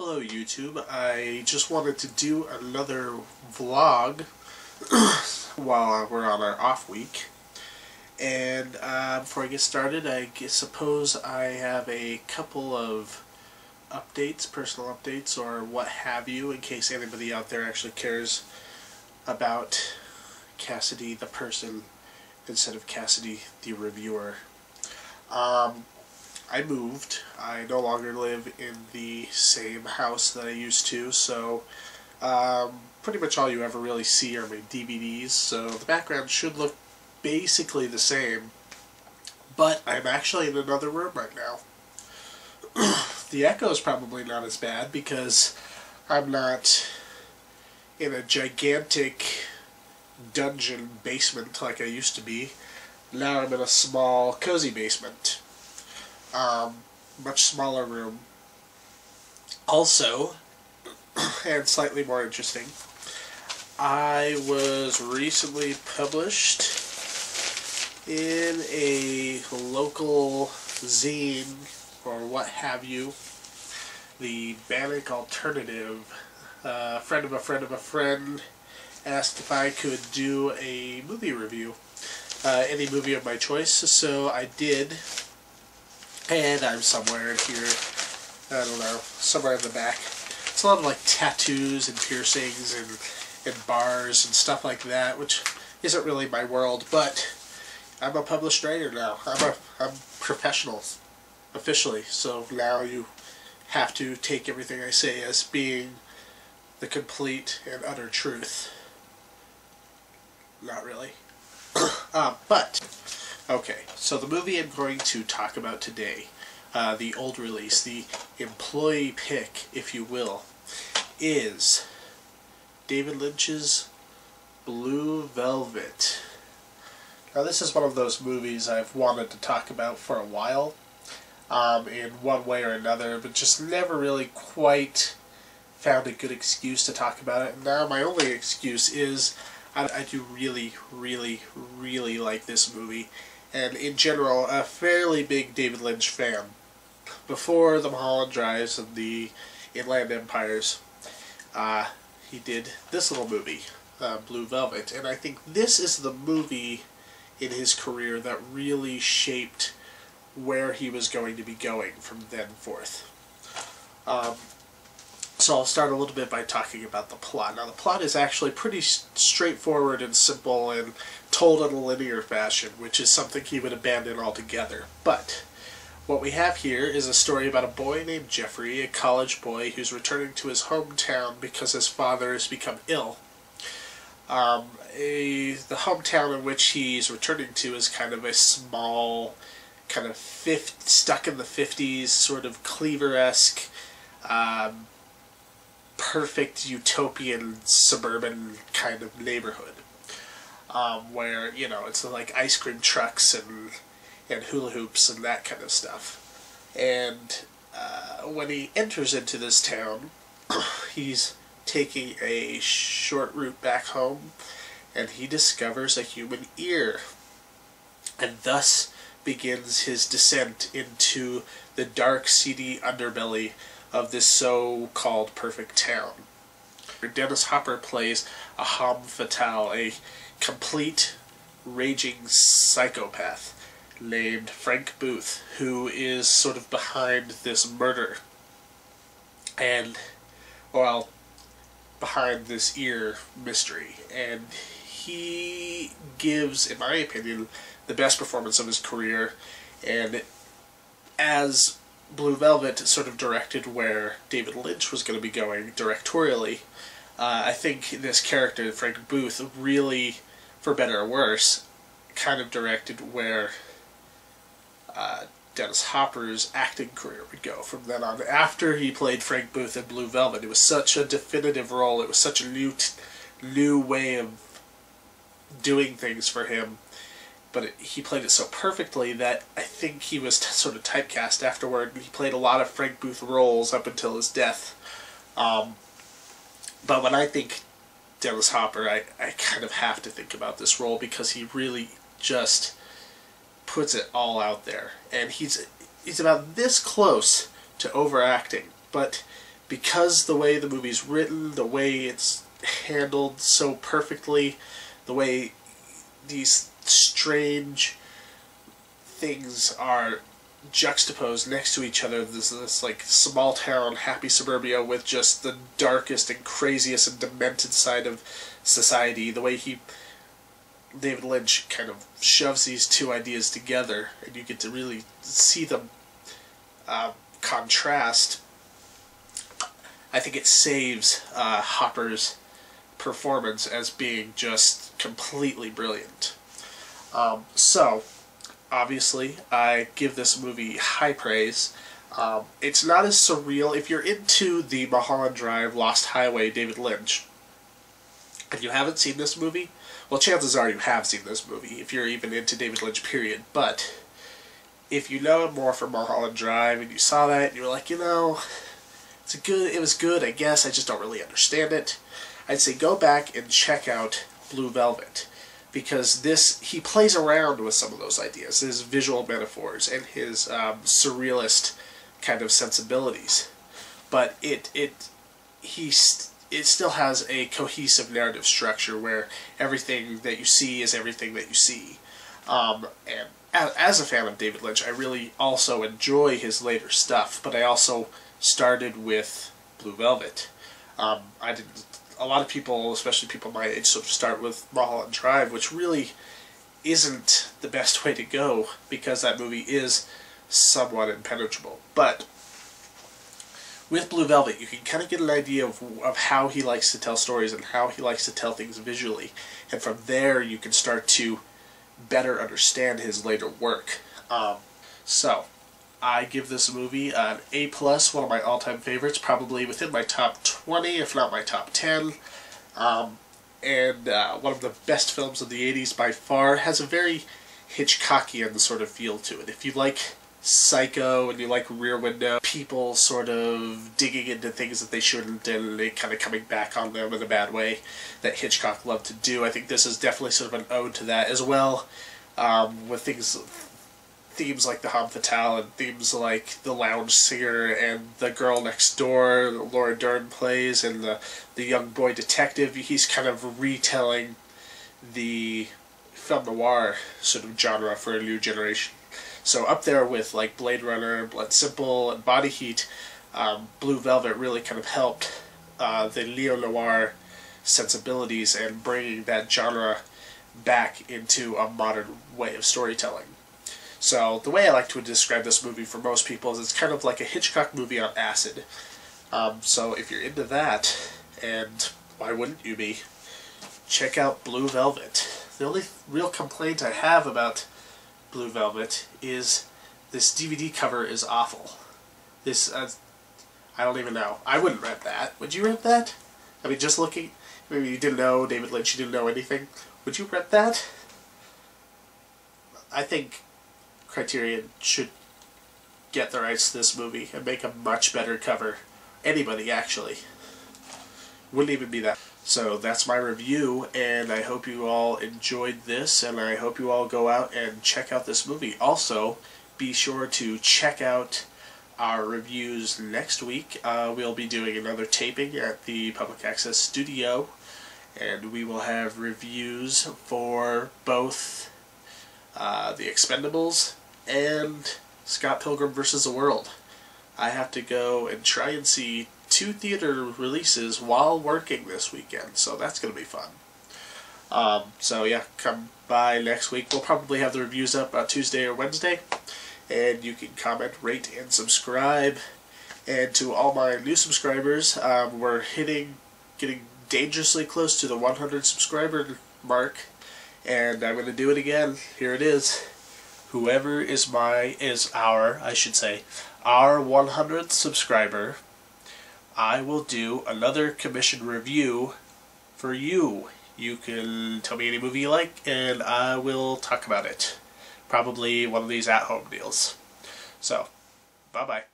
Hello YouTube, I just wanted to do another vlog while we're on our off week. And before I get started, suppose I have a couple of updates, personal updates or what have you, in case anybody out there actually cares about Cassidy the person instead of Cassidy the reviewer. I moved. I no longer live in the same house that I used to, so pretty much all you ever really see are my DVDs, so the background should look basically the same, but I'm actually in another room right now. The echo is probably not as bad because I'm not in a gigantic dungeon basement like I used to be. Now I'm in a small, cozy basement. Much smaller room. Also, and slightly more interesting, I was recently published in a local zine, or what have you, the Bannock Alternative. A friend of a friend of a friend asked if I could do a movie review. Any movie of my choice, so I did. And I'm somewhere in here, I don't know, somewhere in the back. It's a lot of like tattoos and piercings and bars and stuff like that, which isn't really my world, but I'm a published writer now. I'm professional, officially, so now you have to take everything I say as being the complete and utter truth. Not really. But okay, so the movie I'm going to talk about today, the old release, the employee pick, if you will, is David Lynch's Blue Velvet. Now this is one of those movies I've wanted to talk about for a while, in one way or another, but just never really quite found a good excuse to talk about it. And now my only excuse is I do really, really, really like this movie. And in general, a fairly big David Lynch fan. Before the Mulholland Drives and the Inland Empires, he did this little movie, Blue Velvet. And I think this is the movie in his career that really shaped where he was going to be going from then forth. So I'll start a little bit by talking about the plot. Now the plot is actually pretty straightforward and simple and told in a linear fashion, which is something he would abandon altogether. But what we have here is a story about a boy named Jeffrey, a college boy who's returning to his hometown because his father has become ill. The hometown in which he's returning to is kind of a small, kind of stuck in the 50s, sort of Cleaver-esque, perfect utopian suburban kind of neighborhood, where, you know, it's like ice cream trucks and hula hoops and that kind of stuff. And when he enters into this town, he's taking a short route back home, and he discovers a human ear, and thus begins his descent into the dark, seedy underbelly of this so-called perfect town. Dennis Hopper plays a homme fatale, a complete raging psychopath named Frank Booth, who is sort of behind this murder, and, well, behind this ear mystery. And he gives, in my opinion, the best performance of his career, and as Blue Velvet sort of directed where David Lynch was going to be going directorially, I think this character, Frank Booth, really, for better or worse, kind of directed where Dennis Hopper's acting career would go from then on. After he played Frank Booth in Blue Velvet, it was such a definitive role, it was such a new way of doing things for him, but he played it so perfectly that I think he was sort of typecast afterward. He played a lot of Frank Booth roles up until his death. But when I think Dennis Hopper, I kind of have to think about this role because he really just puts it all out there. And he's about this close to overacting, but because the way the movie's written, the way it's handled so perfectly, the way these strange things are juxtaposed next to each other, this like small town happy suburbia with just the darkest and craziest and demented side of society, the way David Lynch kind of shoves these two ideas together, and you get to really see them contrast. I think it saves Hopper's performance as being just completely brilliant. So, obviously, I give this movie high praise. It's not as surreal. If you're into the Mulholland Drive, Lost Highway, David Lynch, and you haven't seen this movie, well, chances are you have seen this movie, if you're even into David Lynch, period. But if you know him more from Mulholland Drive, and you saw that, and you were like, you know, it was good, I guess, I just don't really understand it, I'd say go back and check out Blue Velvet. Because he plays around with some of those ideas, his visual metaphors, and his surrealist kind of sensibilities. But it still has a cohesive narrative structure where everything that you see is everything that you see. And as a fan of David Lynch, I really also enjoy his later stuff, but I also started with Blue Velvet. A lot of people, especially people my age, sort of start with Mulholland Drive, which really isn't the best way to go, because that movie is somewhat impenetrable. But with Blue Velvet, you can kind of get an idea of how he likes to tell stories and how he likes to tell things visually. And from there, you can start to better understand his later work. So, I give this movie an A+, one of my all-time favorites, probably within my top 20, if not my top 10. And one of the best films of the 80s by far. Has a very Hitchcockian sort of feel to it. If you like Psycho and you like Rear Window, people sort of digging into things that they shouldn't and they kind of coming back on them in a bad way that Hitchcock loved to do, I think this is definitely sort of an ode to that as well, with themes like the Homme Fatale and themes like the lounge singer and the girl next door Laura Dern plays, and the young boy detective. He's kind of retelling the film noir sort of genre for a new generation. So up there with like Blade Runner, Blood Simple, and Body Heat, Blue Velvet really kind of helped the neo-noir sensibilities and bringing that genre back into a modern way of storytelling. So the way I like to describe this movie for most people is it's kind of like a Hitchcock movie on acid. So if you're into that, and why wouldn't you be, check out Blue Velvet. The only real complaint I have about Blue Velvet is this DVD cover is awful. This, I don't even know. I wouldn't rent that. Would you rent that? I mean, just looking, maybe you didn't know David Lynch, you didn't know anything. Would you rent that? I think Criterion should get the rights to this movie and make a much better cover. Anybody, actually. Wouldn't even be that. So that's my review, and I hope you all enjoyed this, and I hope you all go out and check out this movie. Also, be sure to check out our reviews next week. We'll be doing another taping at the Public Access Studio, and we will have reviews for both The Expendables and Scott Pilgrim vs. the World. I have to go and try and see 2 theater releases while working this weekend, so that's going to be fun. So yeah, come by next week. We'll probably have the reviews up Tuesday or Wednesday, and you can comment, rate, and subscribe. And to all my new subscribers, we're getting dangerously close to the 100 subscriber mark, and I'm going to do it again. Here it is. Whoever is our 100th subscriber, I will do another commission review for you. You can tell me any movie you like, and I will talk about it. Probably one of these at-home deals. So, bye-bye.